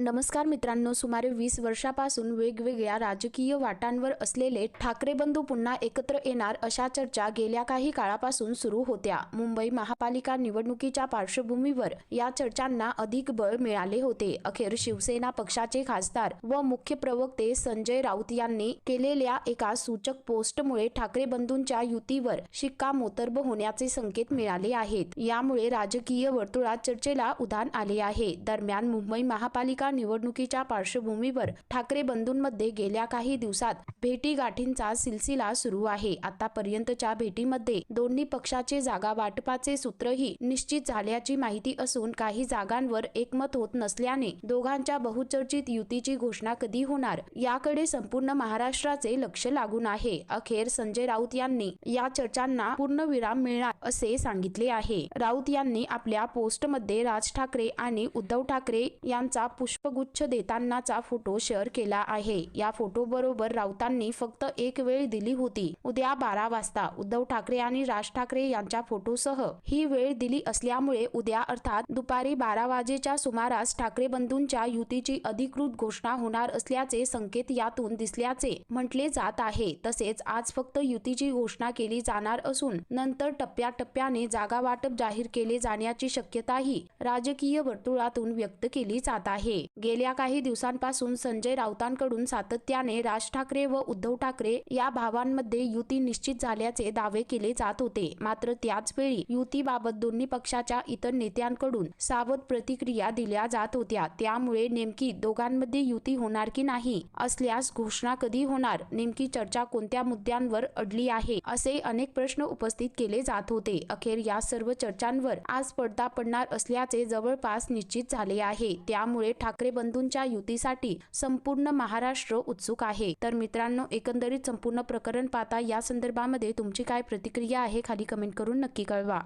नमस्कार मित्रांनो, सुमारे 20 वर्षापासून वेगवेगळ्या राजकीय वाटांवर असलेले ठाकरे बंधू पुन्हा एकत्र येणार अशा चर्चा गेल्या काही काळापासून सुरू होत्या। मुंबई महापालिका निवडणुकीच्या पार्श्वभूमीवर या चर्चांना अधिक बळ मिळाले होते। अखेर शिवसेना पक्षाचे खासदार व मुख्य प्रवक्ते संजय राऊत यांनी केलेल्या एका सूचक पोस्टमुळे ठाकरे बंधूंच्या युतीवर शिक्कामोर्तब होण्याचे संकेत मिळाले आहेत। यामुळे राजकीय वर्तुळात चर्चेला उधाण आले आहे। दरम्यान मुंबई महापालिका निवडणुकीच्या पार्श्वभूमीवर ठाकरे बंधूंमध्ये गेल्या काही दिवसात भेटीगाठींचा सिलसिला सुरू आहे। आतापर्यंतच्या भेटीमध्ये दोन्ही पक्षाचे जागा वाटपाचे सूत्रही निश्चित झाल्याची माहिती असून काही जागांवर एकमत होत नसल्याने दोघांच्या बहुचर्चित युतीची घोषणा कधी होणार याकडे संपूर्ण महाराष्ट्राचे लक्ष लागून आहे। अखेर संजय राऊत यांनी या चर्चांना पूर्णविराम मिळणार असे सांगितले आहे। राऊत यांनी आपल्या पोस्टमध्ये राज ठाकरे आणि उद्धव ठाकरे यांचा पुष्पगुच्छ देतानाचा फोटो शेअर केला आहे। या फोटो बरोबर राऊतांनी फक्त एक वेळ दिली होती, उद्या 12 वाजता। उद्धव ठाकरे आणि राज ठाकरे यांच्या फोटोसह ही वेळ दिली असल्यामुळे उद्या अर्थात दुपारी 12 वाजेच्या सुमारास ठाकरे बंधूंच्या युतीची अधिकृत घोषणा होणार असल्याचे संकेत यातून दिसल्याचे म्हटले जात आहे। तसेच आज फक्त युतीची घोषणा केली जाणार असून नंतर टप्प्याटप्प्याने जागा वाटप जाहीर केले जाण्याची शक्यताही राजकीय वर्तुळातून व्यक्त केली जात आहे। गेल्या काही दिवसांपासून संजय राऊतांकडून सातत्याने राज ठाकरे व उद्धव ठाकरे या भावांमध्ये युती निश्चित झाल्याचे दावे केले जात होते। मात्र त्याच वेळी युतीबाबत दोन्ही पक्षाच्या इतर नेत्यांकडून सावध प्रतिक्रिया दिल्या जात होत्या। त्यामुळे नेमकी दोघांमध्ये युती होणार की नाही, असल्यास घोषणा कधी होणार, नेमकी चर्चा कोणत्या मुद्द्यांवर अडली आहे, असे अनेक प्रश्न उपस्थित केले जात होते। अखेर या सर्व चर्चांवर आज पडदा पडणार असल्याचे जवळपास निश्चित झाले आहे। त्यामुळे ठाकरे बंधूंच्या युतीसाठी संपूर्ण महाराष्ट्र उत्सुक आहे। तर मित्रांनो, एकंदरीत संपूर्ण प्रकरण पाहता या संदर्भामध्ये तुमची काय प्रतिक्रिया आहे, खाली कमेंट करून नक्की कळवा।